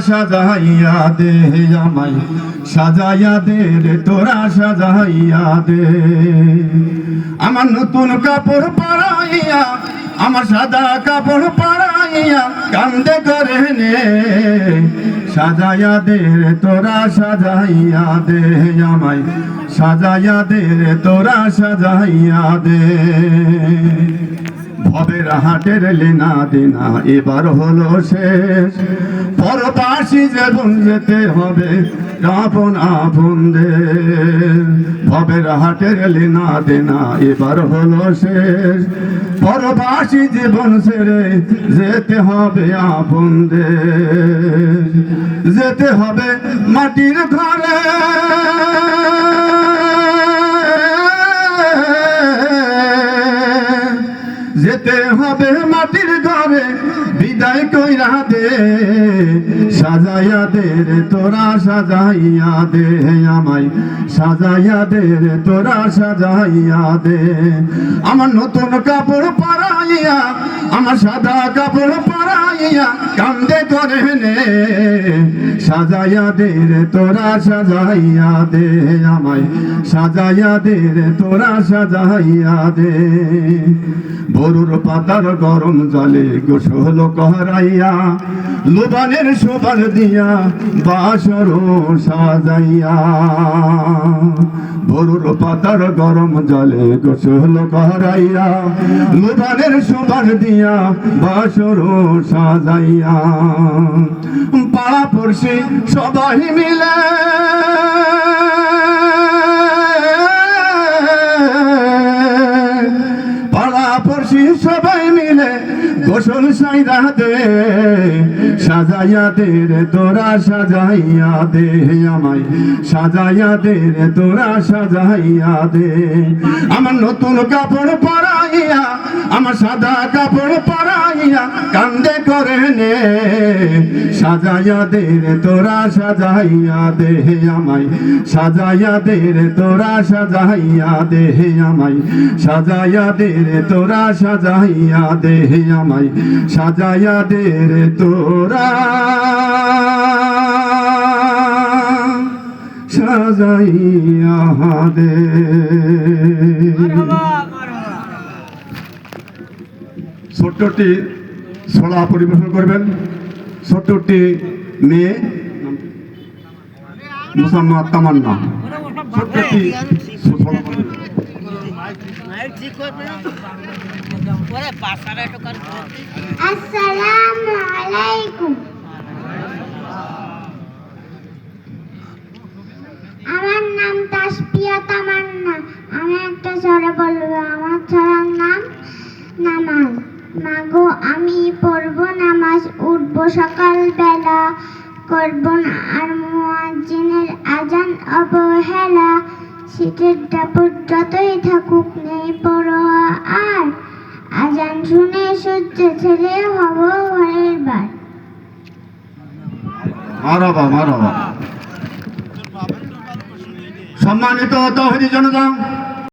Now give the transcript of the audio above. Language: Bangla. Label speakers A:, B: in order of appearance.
A: সাজাইয়া দে আমায় সাজাইয়া দে রে তোরা সাজাইয়া দে আমার নতুন কাপড় পরাইয়া আমার সাদা কাপড় পরাইয়া কান্দে করে নে সাজাইয়া দে রে তোরা সাজাইয়া দে আমায় সাজাইয়া দে রে তোরা সাজাইয়া দে ভবের হাটের লেনা দেনা এবার হলো শেষ পরবাসী জীবন যেতে হবে আপন আপনদের ভবের হাটের লেনা দেনা এবার হলো শেষ পরবাসী জীবন ছেড়ে যেতে হবে আপনদের যেতে হবে মাটির ঘরে যেতে হবে মাটির ঘরে বিদায় কইরা দে সাজাইয়া দে রে তোরা সাজাইয়া দে আমায় সাজাইয়া দে রে তোরা সাজাইয়া দে আমার নতুন কাপড় পরাইয়া আমার সাদা কাপড় পরাইয়া কান্দে করে নে সাজাইয়া দে রে তোরা সাজাইয়া দে আমায় সাজাইয়া দে রে তোরা সাজাইয়া দে বরুর পাতার গরম জলে গোসল করাইয়া লোবানের সোবার দিয়া বাসর সাজাইয়া বরুর পাতার গরম জলে গোসল করাইয়া লোবানের সোবার দিয়া বাসর সাজাইয়া পাড়া পড়শি সবাই মিলে সবাই মিলে গোসল সাইরা দে সাজাইয়া দে রে তোরা সাজাইয়া দে আমায় সাজাইয়া দে রে তোরা সাজাইয়া দে আমার নতুন কাপড় পরাইয়া আমার সাদা কাপড় পরাইয়া কান্দে করে নে সাজাইয়া দে রে তোরা সাজাইয়া দে আমায় সাজাইয়া দে রে তোরা সাজাইয়া দে আমায় সাজাইয়া দে রে তোরা সাজাইয়া দে আমায় সাজাইয়া দে রে তোরা সাজাইয়া দে ছোট্টটি ছড়া পরিবেশন করবেন ছোট্টটি মেয়ে মুসাম্মদ তামান্না ছোট্টটি
B: আসসালামু আলাইকুম। আমার নাম তাসপিয়া তামান্না। আমি একটা ছড়া বলবো। আমার ছড়ার নাম নামাজ। মাগো আমি পড়বো নামাজ, উঠবো সকাল বেলা, করবো না আর মুয়াজ্জিনের আজান অবহেলা। শীতের দাপট যতই থাকুক নেই পরোয়া আর, আজান শুনে সূর্য ছেড়ে হব ঘরের বার।
A: মারহাবা মারহাবা। সম্মানিত তাওহীদি জনতা,